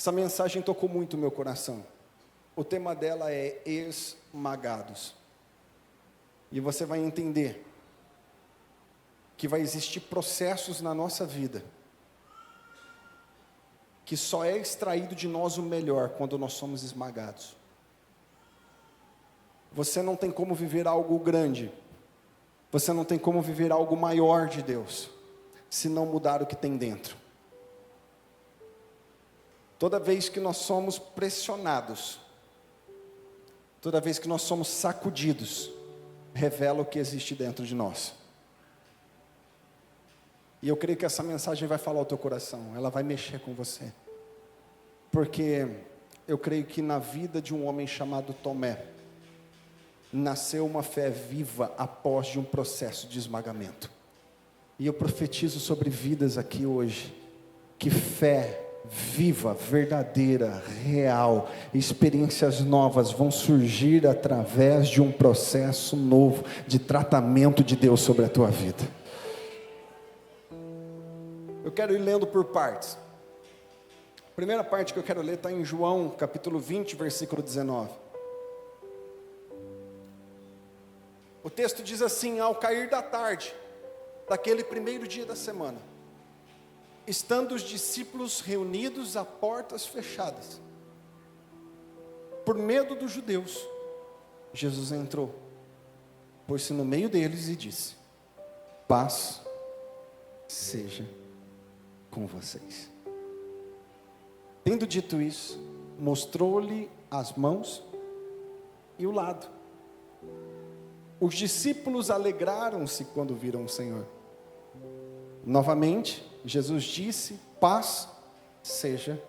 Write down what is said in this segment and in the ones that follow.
Essa mensagem tocou muito o meu coração. O tema dela é esmagados. E você vai entender que vai existir processos na nossa vida que só é extraído de nós o melhor quando nós somos esmagados. Você não tem como viver algo grande, você não tem como viver algo maior de Deus, se não mudar o que tem dentro. Toda vez que nós somos pressionados, toda vez que nós somos sacudidos, revela o que existe dentro de nós. E eu creio que essa mensagem vai falar ao teu coração, ela vai mexer com você. Porque eu creio que na vida de um homem chamado Tomé, nasceu uma fé viva após de um processo de esmagamento. E eu profetizo sobre vidas aqui hoje, que fé viva, verdadeira, real, experiências novas vão surgir através de um processo novo, de tratamento de Deus sobre a tua vida. Eu quero ir lendo por partes. A primeira parte que eu quero ler está em João, capítulo 20, versículo 19. O texto diz assim: ao cair da tarde, daquele primeiro dia da semana, estando os discípulos reunidos a portas fechadas, por medo dos judeus, Jesus entrou, pôs-se no meio deles e disse: paz seja com vocês. Tendo dito isso, mostrou-lhe as mãos e o lado. Os discípulos alegraram-se quando viram o Senhor. Novamente, Jesus disse: paz seja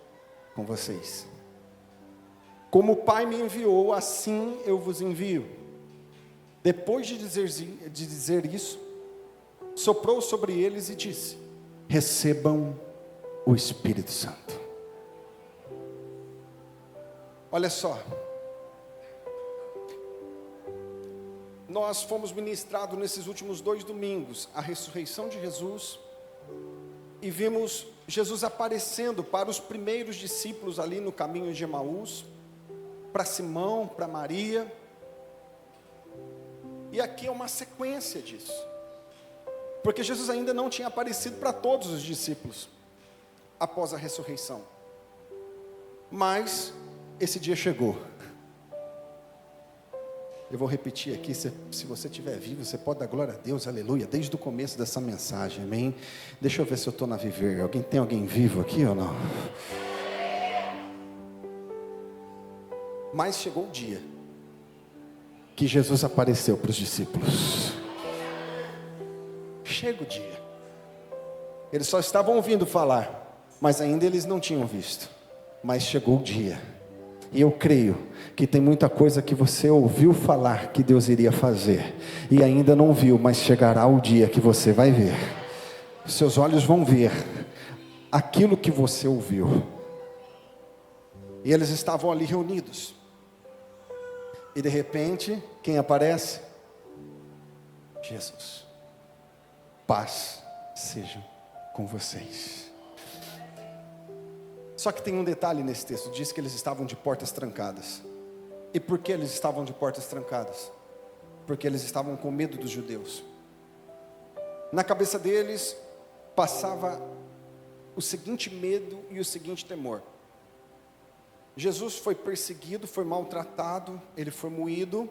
com vocês. Como o Pai me enviou, assim eu vos envio. Depois de dizer isso, soprou sobre eles e disse: recebam o Espírito Santo. Olha só, nós fomos ministrados nesses últimos 2 domingos a ressurreição de Jesus, e vimos Jesus aparecendo para os primeiros discípulos ali no caminho de Emaús, para Simão, para Maria, e aqui é uma sequência disso, porque Jesus ainda não tinha aparecido para todos os discípulos após a ressurreição, mas esse dia chegou. Eu vou repetir aqui, se você estiver vivo, você pode dar glória a Deus, aleluia, desde o começo dessa mensagem, amém? Deixa eu ver se eu estou na Viver. Tem alguém vivo aqui ou não? Mas chegou o dia que Jesus apareceu para os discípulos. Chega o dia. Eles só estavam ouvindo falar, mas ainda eles não tinham visto. Mas chegou o dia. E eu creio que tem muita coisa que você ouviu falar que Deus iria fazer, e ainda não viu, mas chegará o dia que você vai ver. Seus olhos vão ver aquilo que você ouviu. E eles estavam ali reunidos. E de repente, quem aparece? Jesus. Paz seja com vocês. Só que tem um detalhe nesse texto, diz que eles estavam de portas trancadas. E por que eles estavam de portas trancadas? Porque eles estavam com medo dos judeus. Na cabeça deles passava o seguinte medo e o seguinte temor: Jesus foi perseguido, foi maltratado, ele foi moído,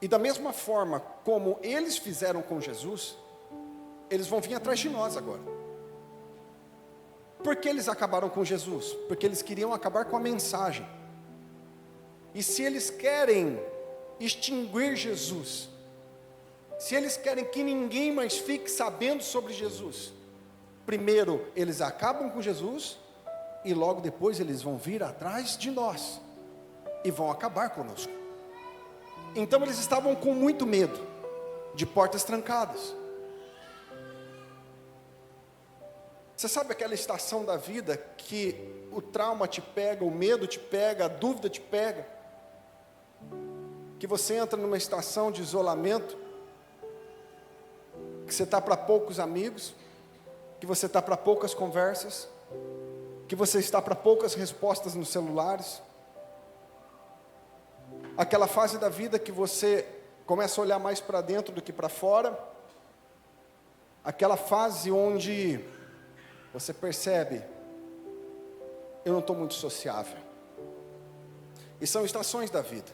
e da mesma forma como eles fizeram com Jesus, eles vão vir atrás de nós agora. Por que eles acabaram com Jesus? Porque eles queriam acabar com a mensagem. E se eles querem extinguir Jesus, se eles querem que ninguém mais fique sabendo sobre Jesus, primeiro eles acabam com Jesus, e logo depois eles vão vir atrás de nós, e vão acabar conosco. Então eles estavam com muito medo, de portas trancadas. Você sabe aquela estação da vida que o trauma te pega, o medo te pega, a dúvida te pega, que você entra numa estação de isolamento, que você está para poucos amigos, que você está para poucas conversas, que você está para poucas respostas nos celulares, aquela fase da vida que você começa a olhar mais para dentro do que para fora, aquela fase onde você percebe, eu não estou muito sociável. E são estações da vida,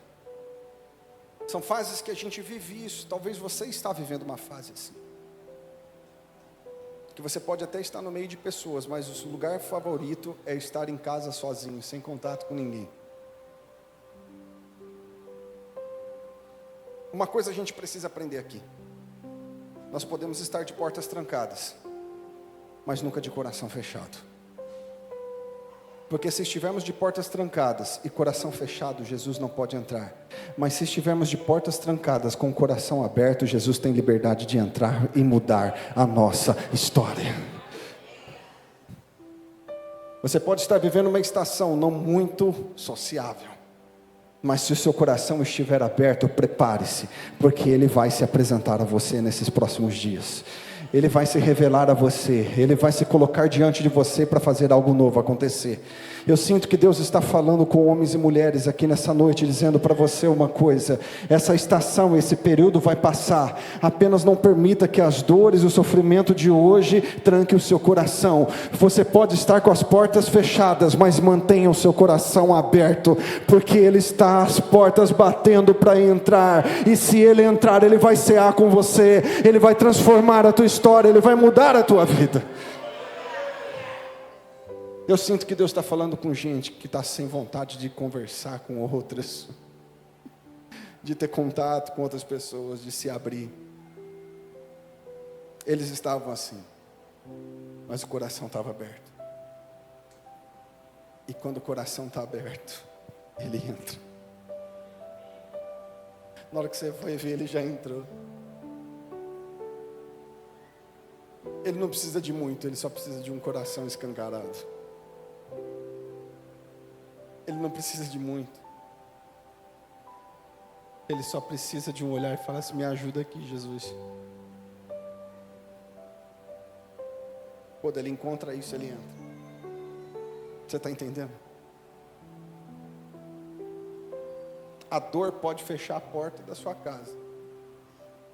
são fases que a gente vive isso. Talvez você está vivendo uma fase assim, que você pode até estar no meio de pessoas, mas o seu lugar favorito é estar em casa sozinho, sem contato com ninguém. Uma coisa a gente precisa aprender aqui: nós podemos estar de portas trancadas, mas nunca de coração fechado. Porque se estivermos de portas trancadas e coração fechado, Jesus não pode entrar. Mas se estivermos de portas trancadas com o coração aberto, Jesus tem liberdade de entrar e mudar a nossa história. Você pode estar vivendo uma estação não muito sociável, mas se o seu coração estiver aberto, prepare-se, porque Ele vai se apresentar a você nesses próximos dias. Ele vai se revelar a você, Ele vai se colocar diante de você para fazer algo novo acontecer. Eu sinto que Deus está falando com homens e mulheres aqui nessa noite, dizendo para você uma coisa: essa estação, esse período vai passar, apenas não permita que as dores e o sofrimento de hoje tranquem o seu coração. Você pode estar com as portas fechadas, mas mantenha o seu coração aberto, porque Ele está às portas batendo para entrar, e se Ele entrar, Ele vai cear com você, Ele vai transformar a tua história, Ele vai mudar a tua vida. Eu sinto que Deus está falando com gente que está sem vontade de conversar com outras, de ter contato com outras pessoas, de se abrir. Eles estavam assim, mas o coração estava aberto. E quando o coração está aberto, Ele entra. Na hora que você foi ver, Ele já entrou. Ele não precisa de muito, Ele só precisa de um coração escancarado. Ele não precisa de muito. Ele só precisa de um olhar e falar assim: me ajuda aqui, Jesus. Quando Ele encontra isso, Ele entra. Você está entendendo? A dor pode fechar a porta da sua casa,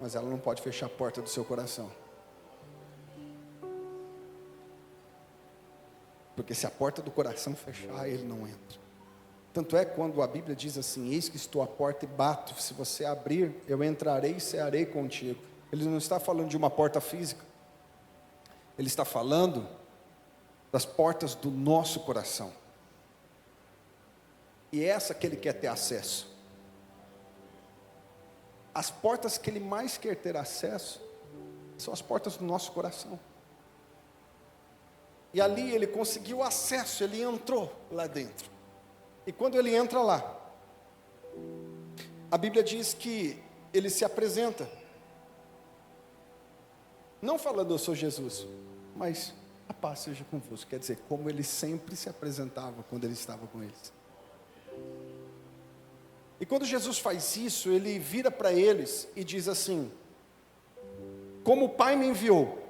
mas ela não pode fechar a porta do seu coração. Porque se a porta do coração fechar, Ele não entra. Tanto é quando a Bíblia diz assim: eis que estou à porta e bato, se você abrir, eu entrarei e cearei contigo. Ele não está falando de uma porta física, Ele está falando das portas do nosso coração. E é essa que Ele quer ter acesso. As portas que Ele mais quer ter acesso são as portas do nosso coração. E ali Ele conseguiu acesso, Ele entrou lá dentro. E quando Ele entra lá, a Bíblia diz que Ele se apresenta, não falando eu sou Jesus, mas a paz seja convosco. Quer dizer, como Ele sempre se apresentava quando Ele estava com eles. E quando Jesus faz isso, Ele vira para eles e diz assim: como o Pai me enviou,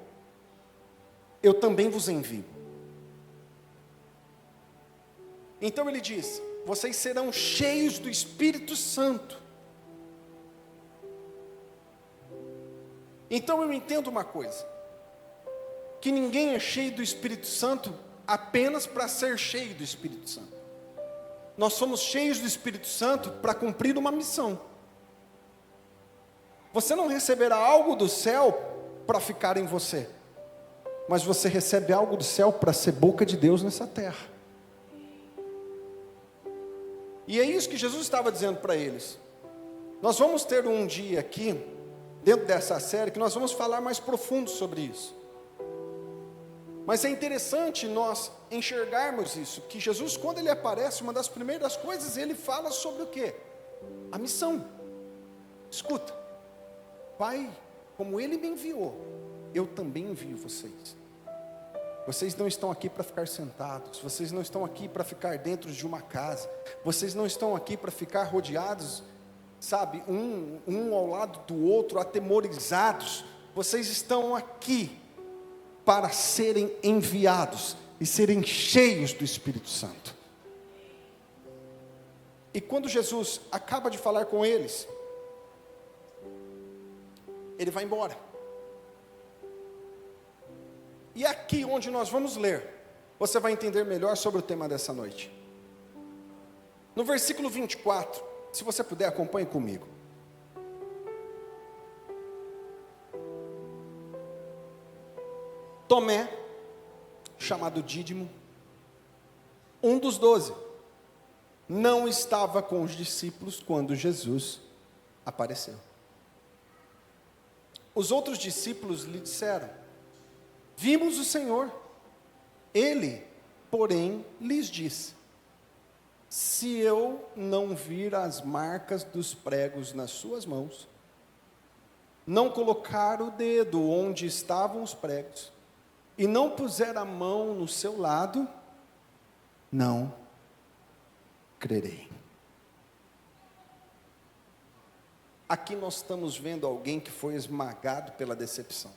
eu também vos envio. Então Ele diz: vocês serão cheios do Espírito Santo. Então eu entendo uma coisa, que ninguém é cheio do Espírito Santo apenas para ser cheio do Espírito Santo. Nós somos cheios do Espírito Santo para cumprir uma missão. Você não receberá algo do céu para ficar em você, mas você recebe algo do céu para ser boca de Deus nessa terra. E é isso que Jesus estava dizendo para eles. Nós vamos ter um dia aqui, dentro dessa série, que nós vamos falar mais profundo sobre isso. Mas é interessante nós enxergarmos isso, que Jesus, quando Ele aparece, uma das primeiras coisas, Ele fala sobre o quê? A missão. Escuta, Pai, como Ele me enviou, eu também envio vocês. Vocês não estão aqui para ficar sentados, vocês não estão aqui para ficar dentro de uma casa, vocês não estão aqui para ficar rodeados, sabe, um ao lado do outro, atemorizados. Vocês estão aqui para serem enviados. e serem cheios do Espírito Santo. E quando Jesus acaba de falar com eles, ele vai embora. E aqui onde nós vamos ler, você vai entender melhor sobre o tema dessa noite. No versículo 24, se você puder, acompanhe comigo. Tomé, chamado Dídimo, um dos 12, não estava com os discípulos quando Jesus apareceu. Os outros discípulos lhe disseram: vimos o Senhor. Ele, porém, lhes disse: se eu não vir as marcas dos pregos nas suas mãos, não colocar o dedo onde estavam os pregos, e não puser a mão no seu lado, não crerei. Aqui nós estamos vendo alguém que foi esmagado pela decepção.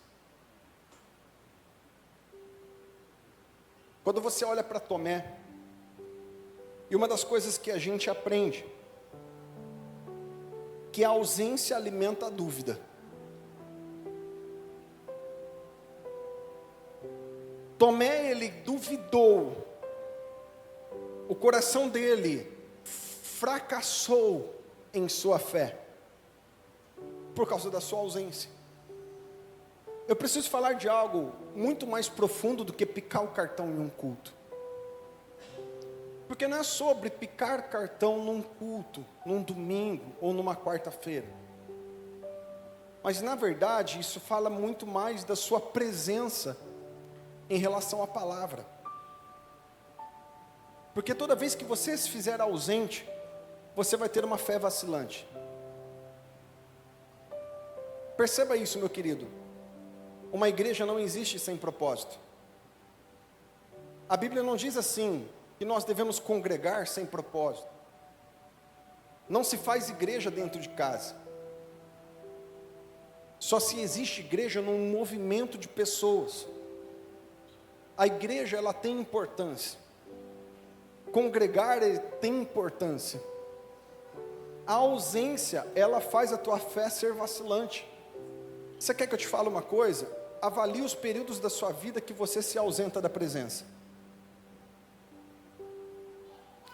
Quando você olha para Tomé, e uma das coisas que a gente aprende, que a ausência alimenta a dúvida. Tomé, ele duvidou, o coração dele fracassou em sua fé, por causa da sua ausência. Eu preciso falar de algo muito mais profundo do que picar o cartão em um culto. Porque não é sobre picar cartão num culto, num domingo ou numa quarta-feira. Mas na verdade isso fala muito mais da sua presença em relação à palavra. Porque toda vez que você se fizer ausente, você vai ter uma fé vacilante. Perceba isso, meu querido. Uma igreja não existe sem propósito. A Bíblia não diz assim, que nós devemos congregar sem propósito. Não se faz igreja dentro de casa. Só se existe igreja num movimento de pessoas. A igreja, ela tem importância. Congregar tem importância. A ausência, ela faz a tua fé ser vacilante. Você quer que eu te fale uma coisa? Avalie os períodos da sua vida que você se ausenta da presença.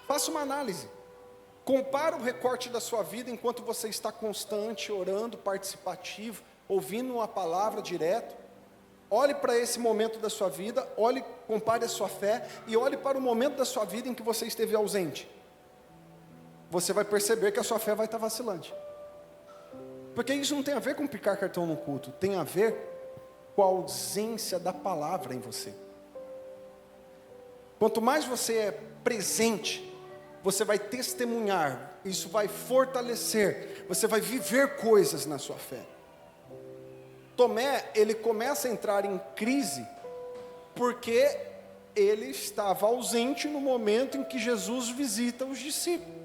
Faça uma análise. Compara o recorte da sua vida enquanto você está constante, orando, participativo, ouvindo uma palavra direto. Olhe para esse momento da sua vida, compare a sua fé e olhe para o momento da sua vida em que você esteve ausente. Você vai perceber que a sua fé vai estar vacilante. Porque isso não tem a ver com picar cartão no culto, tem a ver com a ausência da palavra em você. Quanto mais você é presente, você vai testemunhar, isso vai fortalecer, você vai viver coisas na sua fé. Tomé, ele começa a entrar em crise, porque ele estava ausente no momento em que Jesus visita os discípulos.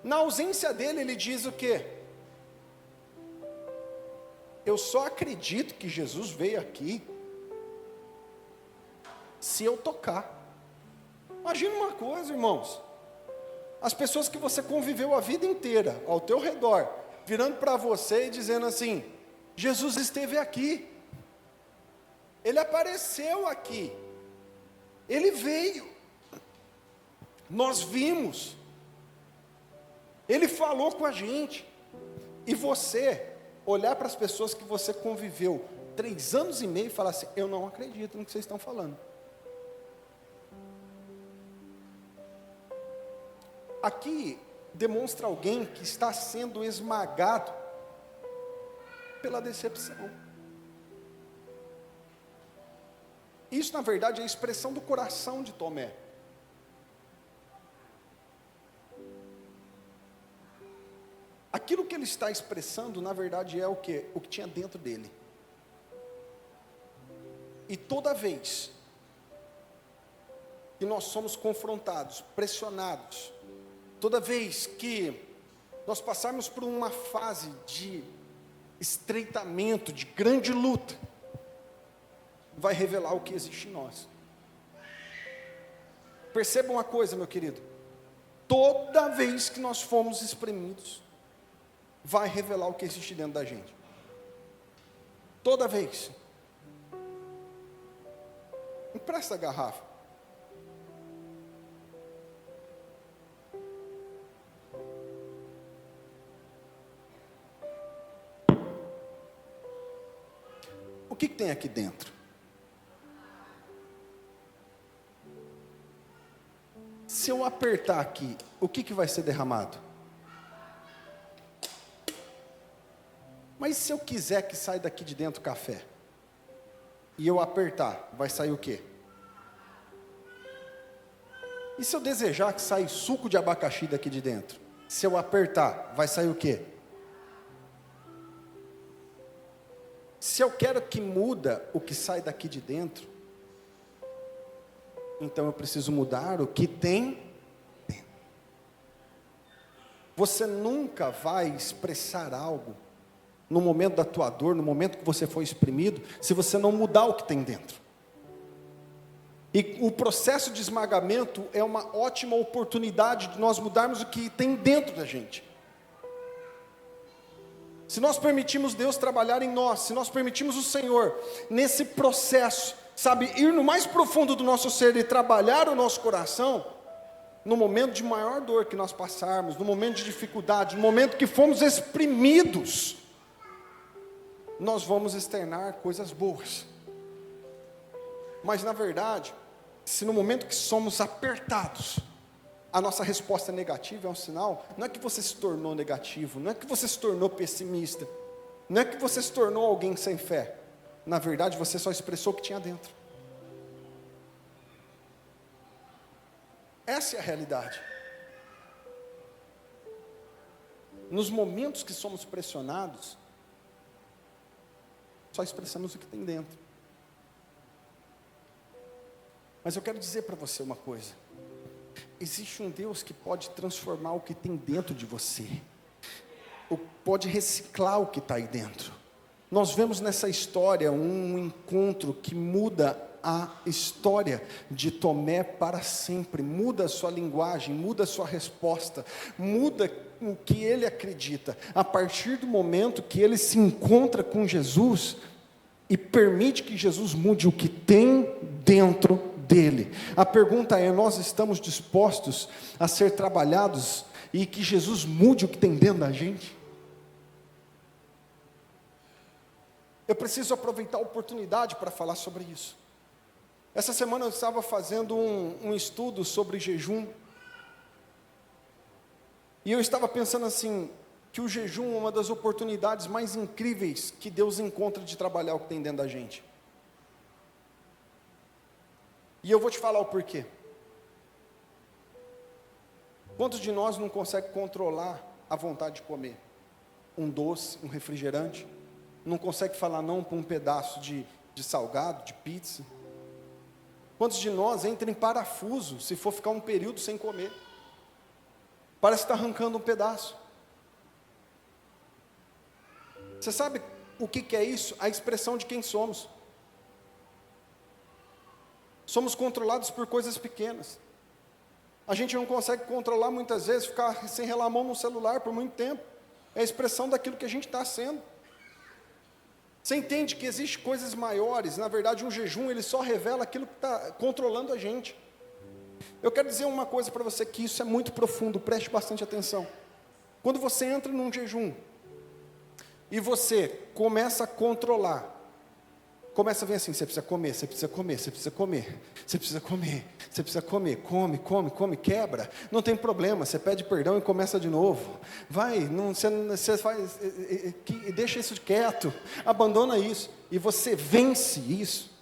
Na ausência dele, ele diz o quê? Eu só acredito que Jesus veio aqui se eu tocar. Imagina uma coisa, irmãos. As pessoas que você conviveu a vida inteira, ao teu redor, virando para você e dizendo assim: Jesus esteve aqui. Ele apareceu aqui. Ele veio. Nós vimos. Ele falou com a gente. E você olhar para as pessoas que você conviveu 3 anos e meio e falar assim: eu não acredito no que vocês estão falando. Aqui demonstra alguém que está sendo esmagado pela decepção. Isso, na verdade, é a expressão do coração de Tomé. Aquilo que ele está expressando, na verdade, é o quê? O que tinha dentro dele. E toda vez que nós somos confrontados, pressionados, toda vez que nós passarmos por uma fase de estreitamento, de grande luta, vai revelar o que existe em nós. Perceba uma coisa, meu querido, toda vez que nós formos espremidos, vai revelar o que existe dentro da gente. Toda vez. Empresta a garrafa. O que tem aqui dentro? Se eu apertar aqui, o que vai ser derramado? Mas se eu quiser que saia daqui de dentro café, e eu apertar, vai sair o quê? E se eu desejar que saia suco de abacaxi daqui de dentro? Se eu apertar, vai sair o quê? Se eu quero que muda o que sai daqui de dentro, então eu preciso mudar o que tem dentro. Você nunca vai expressar algo no momento da tua dor, no momento que você foi exprimido, se você não mudar o que tem dentro. E o processo de esmagamento é uma ótima oportunidade de nós mudarmos o que tem dentro da gente. Se nós permitimos Deus trabalhar em nós, se nós permitimos o Senhor, nesse processo, sabe, ir no mais profundo do nosso ser e trabalhar o nosso coração, no momento de maior dor que nós passarmos, no momento de dificuldade, no momento que fomos exprimidos, nós vamos externar coisas boas. Mas na verdade, se no momento que somos apertados, a nossa resposta negativa é um sinal, não é que você se tornou negativo, não é que você se tornou pessimista, não é que você se tornou alguém sem fé. Na verdade, você só expressou o que tinha dentro. Essa é a realidade. Nos momentos que somos pressionados, só expressamos o que tem dentro. Mas eu quero dizer para você uma coisa. Existe um Deus que pode transformar o que tem dentro de você. Pode reciclar o que está aí dentro. Nós vemos nessa história um encontro que muda a história de Tomé para sempre. Muda a sua linguagem, muda a sua resposta, muda o que ele acredita. A partir do momento que ele se encontra com Jesus e permite que Jesus mude o que tem dentro dele. A pergunta é: nós estamos dispostos a ser trabalhados e que Jesus mude o que tem dentro da gente? Eu preciso aproveitar a oportunidade para falar sobre isso. Essa semana eu estava fazendo um estudo sobre jejum, e eu estava pensando assim, que o jejum é uma das oportunidades mais incríveis que Deus encontra de trabalhar o que tem dentro da gente. E eu vou te falar o porquê. Quantos de nós não consegue controlar a vontade de comer? Um doce, um refrigerante? Não consegue falar não para um pedaço de salgado, de pizza? Quantos de nós entram em parafuso se for ficar um período sem comer? Parece que está arrancando um pedaço. Você sabe o que é isso? A expressão de quem somos. Somos controlados por coisas pequenas. A gente não consegue controlar muitas vezes, ficar sem relar a mão no celular por muito tempo. É a expressão daquilo que a gente está sendo. Você entende que existem coisas maiores. Na verdade, um jejum, ele só revela aquilo que está controlando a gente. Eu quero dizer uma coisa para você, que isso é muito profundo, preste bastante atenção. Quando você entra num jejum, e você começa a controlar, começa a vir assim: você precisa comer, você precisa comer, você precisa comer, você precisa comer, você precisa comer, come, quebra, não tem problema, você pede perdão e começa de novo, vai, você faz, deixa isso quieto, abandona isso, e você vence isso.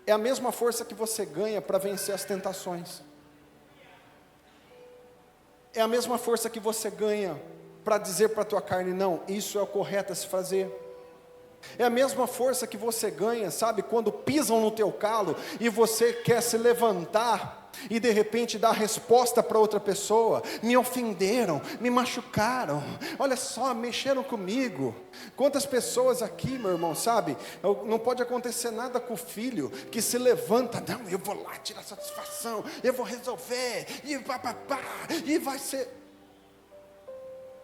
É a mesma força que você ganha para vencer as tentações, é a mesma força que você ganha para dizer para a tua carne: não, isso é o correto a se fazer. É a mesma força que você ganha, sabe, quando pisam no teu calo e você quer se levantar e de repente dar resposta para outra pessoa. Me ofenderam, me machucaram, olha só, mexeram comigo. Quantas pessoas aqui, meu irmão, sabe, não pode acontecer nada com o filho, que se levanta, não, eu vou lá tirar satisfação, eu vou resolver, e papapá, e vai ser,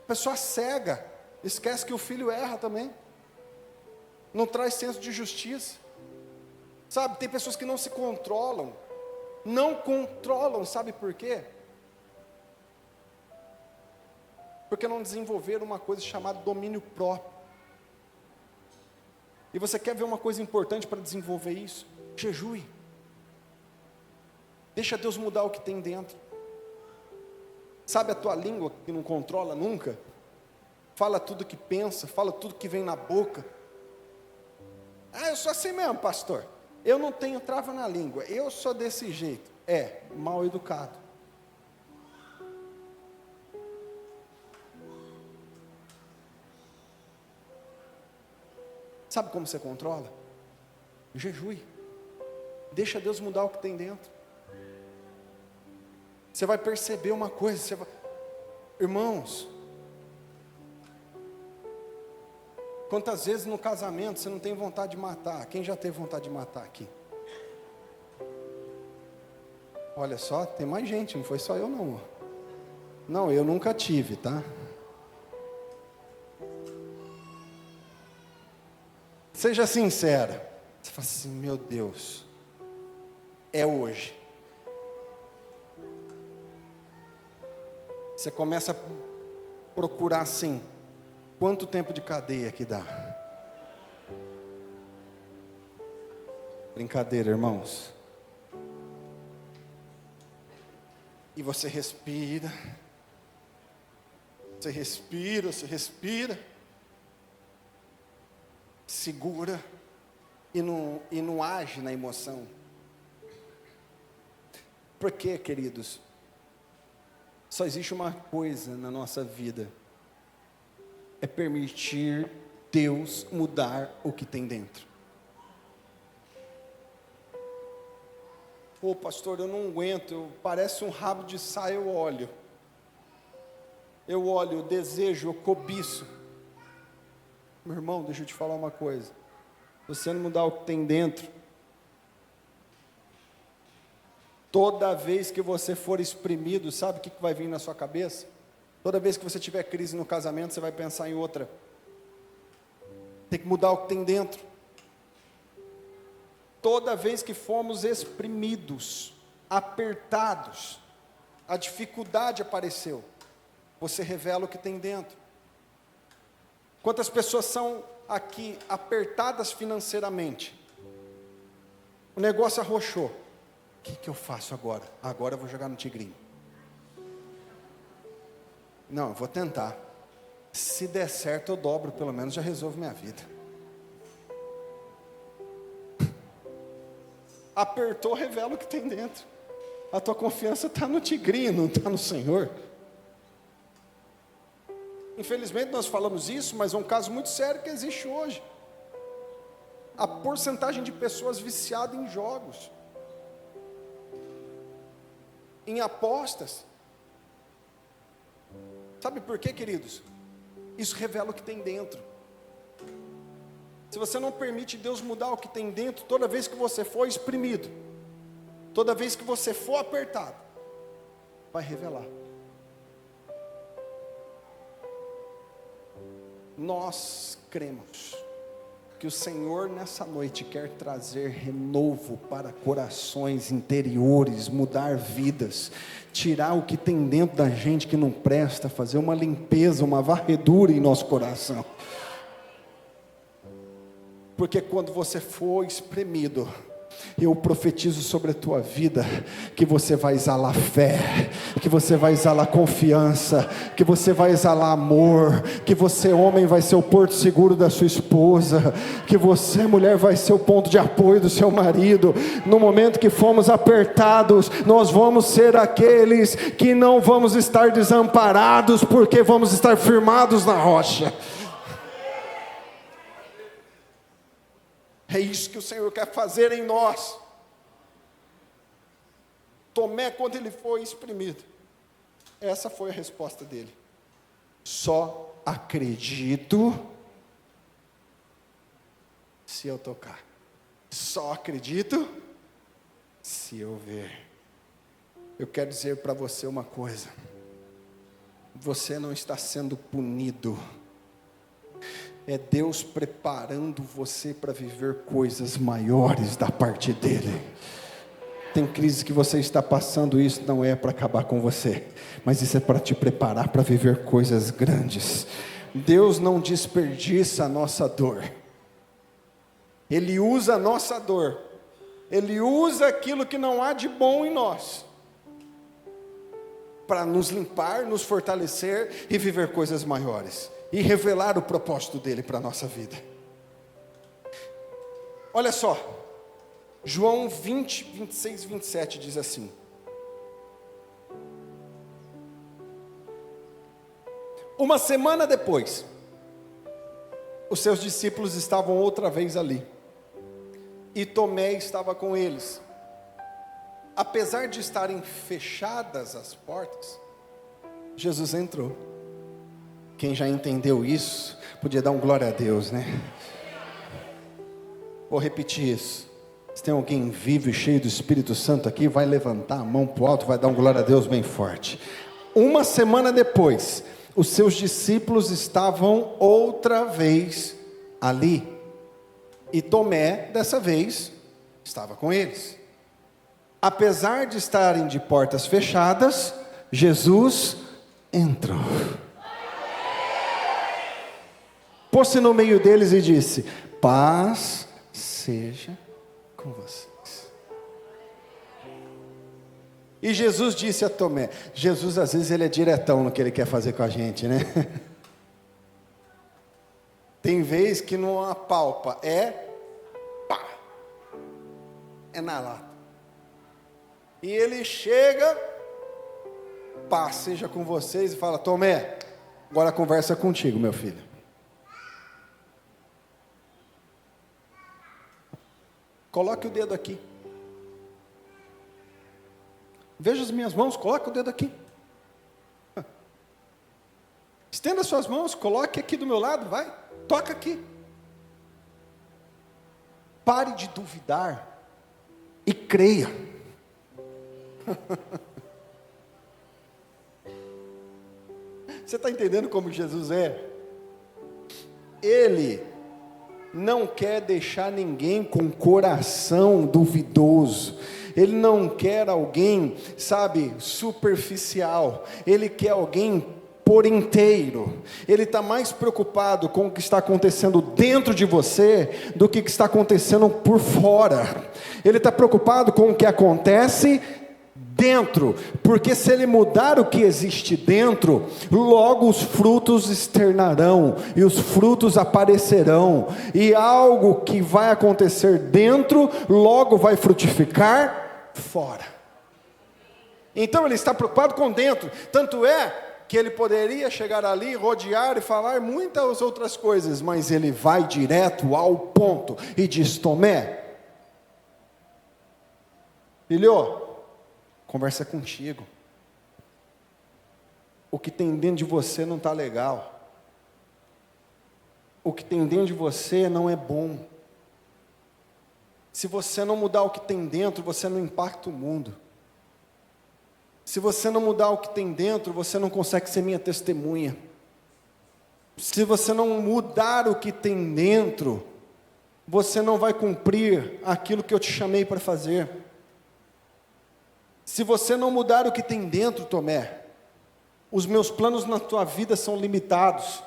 pessoa cega, esquece que o filho erra também, não traz senso de justiça, sabe, tem pessoas que não se controlam, sabe por quê? Porque não desenvolveram uma coisa chamada domínio próprio. E você quer ver uma coisa importante para desenvolver isso? Jejue. Deixa Deus mudar o que tem dentro. Sabe a tua língua que não controla nunca? Fala tudo que pensa, fala tudo que vem na boca. Ah, eu sou assim mesmo, pastor. Eu não tenho trava na língua, eu sou desse jeito. É, mal educado. Sabe como você controla? Jejue. Deixa Deus mudar o que tem dentro. Você vai perceber uma coisa, irmãos, quantas vezes no casamento você não tem vontade de matar? Quem já teve vontade de matar aqui? Olha só, tem mais gente, não foi só eu não. Não, eu nunca tive, tá? Seja sincera. Você fala assim, meu Deus, é hoje. Você começa a procurar assim, quanto tempo de cadeia que dá? Brincadeira, irmãos. E você respira. Você respira, segura e não age na emoção. Por quê, queridos? Só existe uma coisa na nossa vida: é permitir Deus mudar o que tem dentro. Pô, pastor, eu não aguento, parece um rabo de saia, eu olho, eu desejo, eu cobiço. Meu irmão, deixa eu te falar uma coisa: se você não mudar o que tem dentro, toda vez que você for exprimido, sabe o que vai vir na sua cabeça? Toda vez que você tiver crise no casamento, você vai pensar em outra. Tem que mudar o que tem dentro. Toda vez que formos exprimidos, apertados, a dificuldade apareceu, você revela o que tem dentro. Quantas pessoas são aqui apertadas financeiramente? O negócio arrochou. O que eu faço agora? Agora eu vou jogar no tigrinho. Não, eu vou tentar. Se der certo, eu dobro, pelo menos já resolvo minha vida. Apertou, revela o que tem dentro. A tua confiança está no tigrinho, não está no Senhor. Infelizmente nós falamos isso, mas é um caso muito sério que existe hoje. A porcentagem de pessoas viciadas em jogos, em apostas. Sabe por quê, queridos? Isso revela o que tem dentro. Se você não permite Deus mudar o que tem dentro, toda vez que você for exprimido, toda vez que você for apertado, vai revelar. Nós cremos que o Senhor nessa noite quer trazer renovo para corações interiores, mudar vidas, tirar o que tem dentro da gente que não presta, fazer uma limpeza, uma varredura em nosso coração. Porque quando você for espremido, eu profetizo sobre a tua vida, que você vai exalar fé, que você vai exalar confiança, que você vai exalar amor, que você, homem, vai ser o porto seguro da sua esposa, que você, mulher, vai ser o ponto de apoio do seu marido. No momento que formos apertados, nós vamos ser aqueles que não vamos estar desamparados, porque vamos estar firmados na rocha. É isso que o Senhor quer fazer em nós. Tomé, quando ele foi exprimido, essa foi a resposta dele: só acredito se eu tocar, só acredito se eu ver. Eu quero dizer para você uma coisa: você não está sendo punido, é Deus preparando você para viver coisas maiores da parte dEle. Tem crise que você está passando, isso não é para acabar com você, mas isso é para te preparar para viver coisas grandes. Deus não desperdiça a nossa dor, Ele usa a nossa dor, Ele usa aquilo que não há de bom em nós, para nos limpar, nos fortalecer e viver coisas maiores, e revelar o propósito dEle para a nossa vida. Olha só, João 20, 26 e 27 diz assim: uma semana depois, os seus discípulos estavam outra vez ali, e Tomé estava com eles. Apesar de estarem fechadas as portas, Jesus entrou. Quem já entendeu isso, podia dar um glória a Deus, né? Vou repetir isso. Se tem alguém vivo e cheio do Espírito Santo aqui, vai levantar a mão para o alto, vai dar um glória a Deus bem forte. Uma semana depois, os seus discípulos estavam outra vez ali, e Tomé, dessa vez, estava com eles. Apesar de estarem de portas fechadas, Jesus entrou, pôs-se no meio deles e disse: paz seja com vocês. E Jesus disse a Tomé, Jesus às vezes ele é diretão no que ele quer fazer com a gente, né? Tem vez que não apalpa, é pá, é na lata. E ele chega, paz seja com vocês, e fala: Tomé, agora a conversa é contigo, meu filho. Coloque o dedo aqui. Veja as minhas mãos, coloque o dedo aqui. Estenda suas mãos, coloque aqui do meu lado, vai, toca aqui. Pare de duvidar e creia. Você está entendendo como Jesus é? Ele não quer deixar ninguém com coração duvidoso. Ele não quer alguém, sabe, superficial. Ele quer alguém por inteiro. Ele está mais preocupado com o que está acontecendo dentro de você do que o que está acontecendo por fora. Ele está preocupado com o que acontece dentro, porque se ele mudar o que existe dentro, logo os frutos externarão, e os frutos aparecerão, e algo que vai acontecer dentro, logo vai frutificar fora. Então ele está preocupado com dentro, tanto é que ele poderia chegar ali, rodear e falar muitas outras coisas, mas ele vai direto ao ponto, e diz: Tomé, filho, conversa contigo. O que tem dentro de você não está legal. O que tem dentro de você não é bom. Se você não mudar o que tem dentro, você não impacta o mundo. Se você não mudar o que tem dentro, você não consegue ser minha testemunha. Se você não mudar o que tem dentro, você não vai cumprir aquilo que eu te chamei para fazer. Se você não mudar o que tem dentro, Tomé, os meus planos na tua vida são limitados.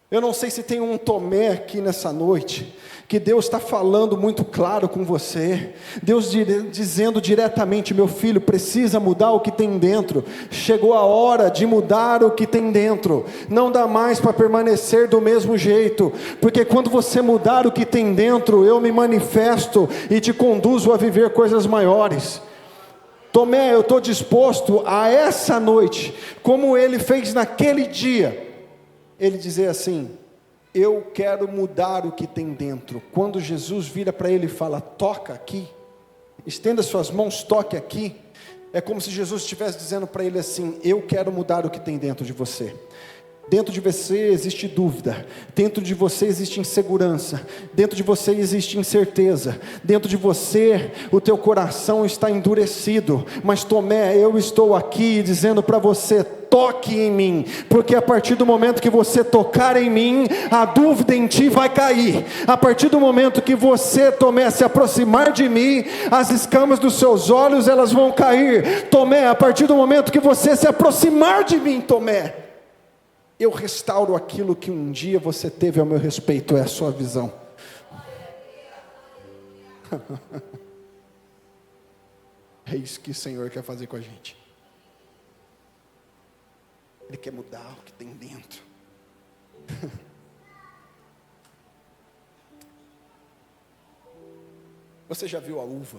Eu não sei se tem um Tomé aqui nessa noite, que Deus está falando muito claro com você, Deus dizendo diretamente: meu filho, precisa mudar o que tem dentro, chegou a hora de mudar o que tem dentro, não dá mais para permanecer do mesmo jeito, porque quando você mudar o que tem dentro, eu me manifesto e te conduzo a viver coisas maiores. Tomé, eu estou disposto a essa noite, como ele fez naquele dia, ele dizer assim: eu quero mudar o que tem dentro. Quando Jesus vira para ele e fala: toca aqui, Estenda suas mãos, toque aqui. É como se Jesus estivesse dizendo para ele assim: eu quero mudar o que tem dentro de você. Dentro de você existe dúvida, dentro de você existe insegurança, dentro de você existe incerteza, dentro de você o teu coração está endurecido, mas Tomé, eu estou aqui dizendo para você: toque em mim, porque a partir do momento que você tocar em mim, a dúvida em ti vai cair. A partir do momento que você, Tomé, se aproximar de mim, as escamas dos seus olhos elas vão cair. Tomé, a partir do momento que você se aproximar de mim, Tomé, eu restauro aquilo que um dia você teve ao meu respeito, é a sua visão. É isso que o Senhor quer fazer com a gente. Ele quer mudar o que tem dentro. Você já viu a uva?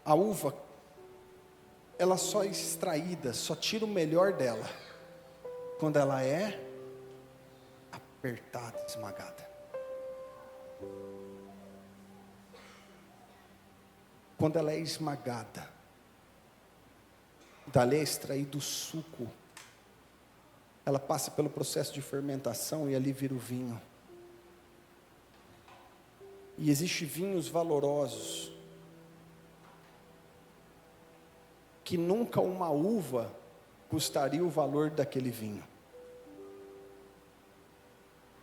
A uva, ela só é extraída, só tira o melhor dela quando ela é apertada, esmagada. Quando ela é esmagada, dali é extraído o suco. Ela passa pelo processo de fermentação e ali vira o vinho. E existem vinhos valorosos que nunca uma uva custaria o valor daquele vinho.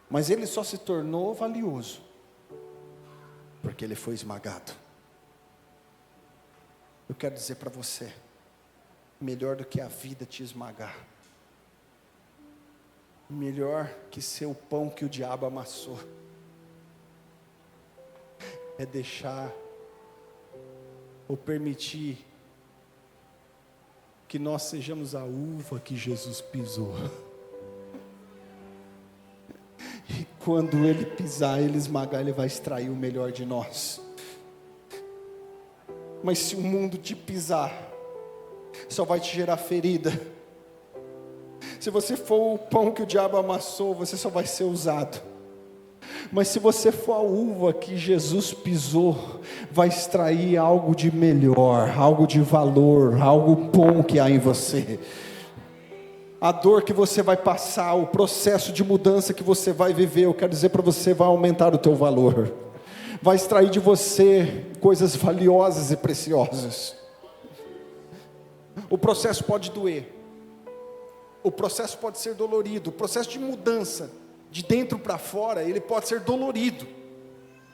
Mas ele só se tornou valioso porque ele foi esmagado. Eu quero dizer para você, melhor do que a vida te esmagar, melhor que ser o pão que o diabo amassou, é deixar ou permitir que nós sejamos a uva que Jesus pisou. E quando Ele pisar, Ele esmagar, Ele vai extrair o melhor de nós. Mas se o mundo te pisar, só vai te gerar ferida. Se você for o pão que o diabo amassou, você só vai ser usado. Mas se você for a uva que Jesus pisou, vai extrair algo de melhor, algo de valor, algo bom que há em você. A dor que você vai passar, o processo de mudança que você vai viver, eu quero dizer para você, vai aumentar o teu valor. Vai extrair de você coisas valiosas e preciosas. O processo pode doer. O processo pode ser dolorido. O processo de mudança, de dentro para fora, ele pode ser dolorido,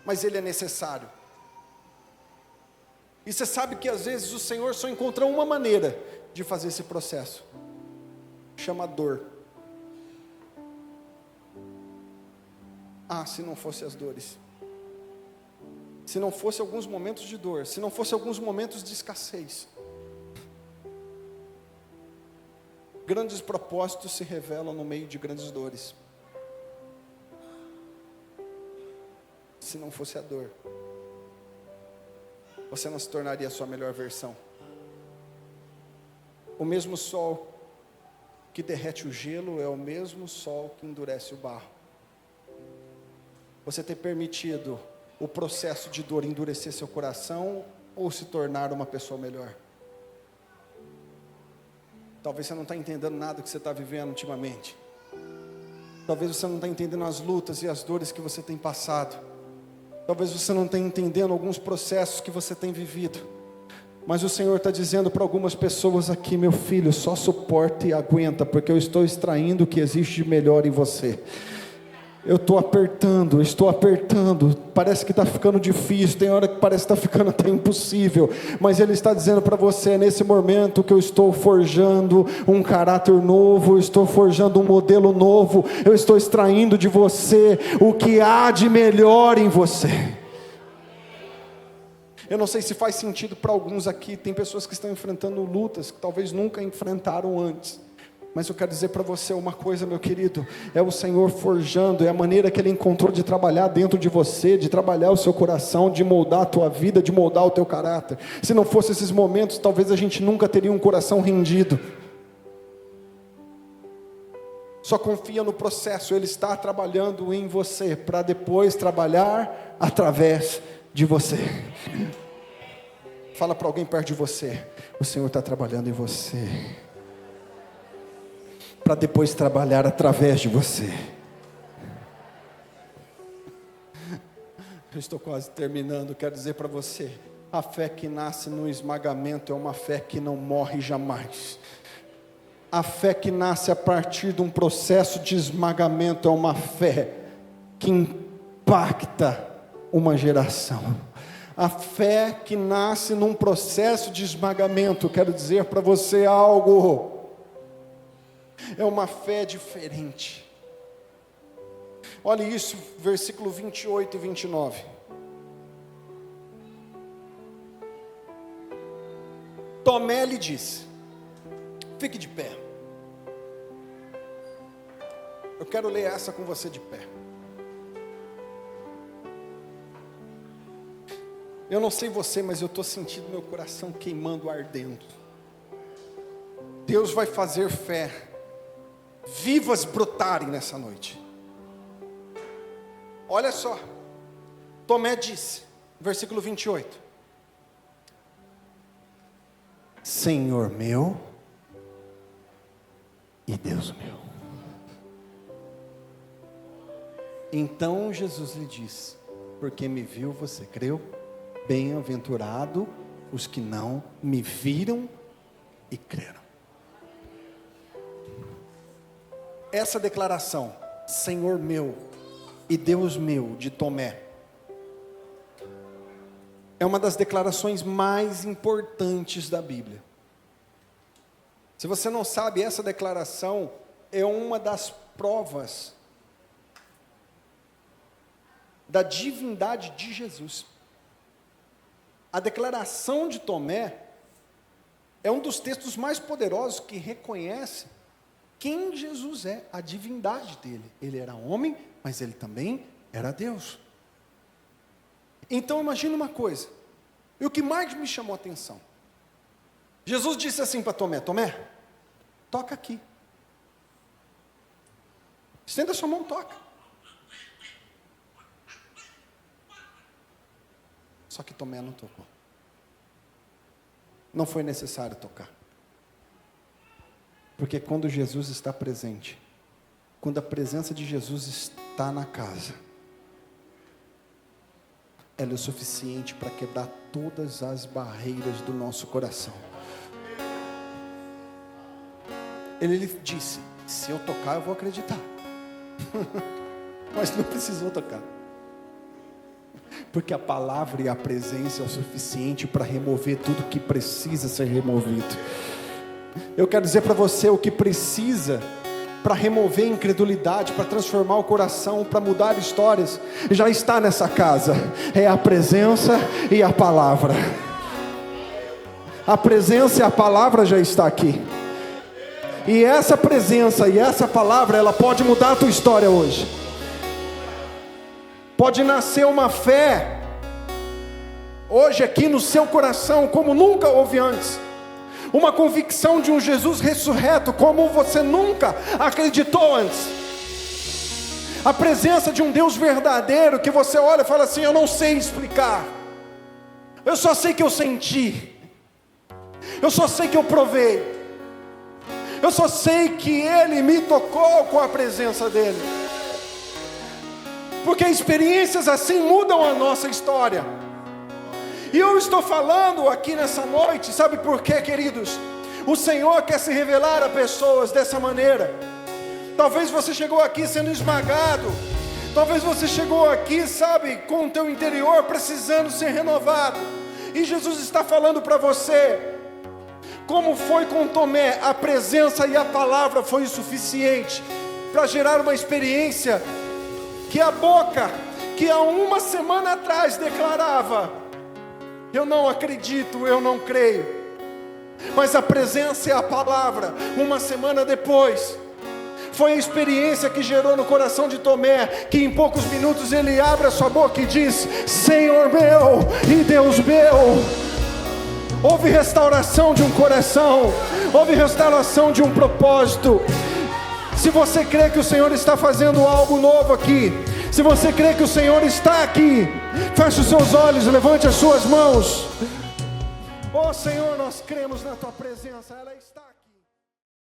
mas ele é necessário. E você sabe que às vezes o Senhor só encontra uma maneira de fazer esse processo. Chama dor. Ah, se não fosse as dores. Se não fosse alguns momentos de dor, se não fosse alguns momentos de escassez. Grandes propósitos se revelam no meio de grandes dores. Se não fosse a dor, você não se tornaria a sua melhor versão. O mesmo sol que derrete o gelo é o mesmo sol que endurece o barro. Você ter permitido o processo de dor endurecer seu coração ou se tornar uma pessoa melhor? Talvez você não está entendendo nada que você está vivendo ultimamente. Talvez você não está entendendo as lutas e as dores que você tem passado. Talvez você não tenha entendendo alguns processos que você tem vivido. Mas o Senhor está dizendo para algumas pessoas aqui: meu filho, só suporta e aguenta, porque eu estou extraindo o que existe de melhor em você. Eu estou apertando, parece que está ficando difícil, tem hora que parece que está ficando até impossível, mas Ele está dizendo para você, é nesse momento que eu estou forjando um caráter novo, eu estou forjando um modelo novo, eu estou extraindo de você o que há de melhor em você. Eu não sei se faz sentido para alguns aqui, tem pessoas que estão enfrentando lutas que talvez nunca enfrentaram antes. Mas eu quero dizer para você uma coisa, meu querido, é o Senhor forjando, é a maneira que Ele encontrou de trabalhar dentro de você, de trabalhar o seu coração, de moldar a tua vida, de moldar o teu caráter. Se não fosse esses momentos, talvez a gente nunca teria um coração rendido. Só confia no processo. Ele está trabalhando em você, para depois trabalhar através de você. Fala para alguém perto de você: o Senhor está trabalhando em você, para depois trabalhar através de você. Eu estou quase terminando. Quero dizer para você: a fé que nasce no esmagamento é uma fé que não morre jamais. A fé que nasce a partir de um processo de esmagamento é uma fé que impacta uma geração. A fé que nasce num processo de esmagamento, quero dizer para você algo, é uma fé diferente. Olha isso, versículo 28 e 29. Tomé lhe disse: fique de pé. Eu quero ler essa com você de pé. Eu não sei você, mas eu estou sentindo meu coração queimando, ardendo. Deus vai fazer fé vivas brotarem nessa noite. Olha só, Tomé disse, versículo 28: Senhor meu e Deus meu. Então Jesus lhe disse: porque me viu, você creu? Bem-aventurado os que não me viram e creram. Essa declaração, Senhor meu e Deus meu, de Tomé, é uma das declarações mais importantes da Bíblia. Se você não sabe, essa declaração é uma das provas da divindade de Jesus. A declaração de Tomé é um dos textos mais poderosos que reconhece quem Jesus é, a divindade dele. Ele era homem, mas ele também era Deus. Então imagine uma coisa, e o que mais me chamou a atenção, Jesus disse assim para Tomé: Tomé, toca aqui, estenda sua mão, toca. Só que Tomé não tocou. Não foi necessário tocar. Porque quando Jesus está presente, quando a presença de Jesus está na casa, ela é o suficiente para quebrar todas as barreiras do nosso coração. Ele lhe disse: se eu tocar, eu vou acreditar. Mas não precisou tocar. Porque a palavra e a presença é o suficiente para remover tudo que precisa ser removido. Eu quero dizer para você, o que precisa para remover a incredulidade, para transformar o coração, para mudar histórias, já está nessa casa. É a presença e a palavra. A presença e a palavra já está aqui. E essa presença e essa palavra, ela pode mudar a tua história hoje. Pode nascer uma fé hoje aqui no seu coração como nunca houve antes. Uma convicção de um Jesus ressurreto como você nunca acreditou antes. A presença de um Deus verdadeiro que você olha e fala assim: eu não sei explicar, eu só sei que eu senti, eu só sei que eu provei, eu só sei que Ele me tocou com a presença dEle. Porque experiências assim mudam a nossa história. E eu estou falando aqui nessa noite, sabe por quê, queridos? O Senhor quer se revelar a pessoas dessa maneira. Talvez você chegou aqui sendo esmagado. Talvez você chegou aqui, sabe, com o teu interior precisando ser renovado. E Jesus está falando para você, como foi com Tomé, a presença e a palavra foi o suficiente para gerar uma experiência que a boca, que há uma semana atrás declarava: eu não acredito, eu não creio. Mas a presença e a palavra, uma semana depois, foi a experiência que gerou no coração de Tomé, que em poucos minutos ele abre a sua boca e diz: Senhor meu e Deus meu. Houve restauração de um coração, houve restauração de um propósito. Se você crê que o Senhor está fazendo algo novo aqui, se você crê que o Senhor está aqui, feche os seus olhos, levante as suas mãos. Oh Senhor, nós cremos na Tua presença, ela está aqui.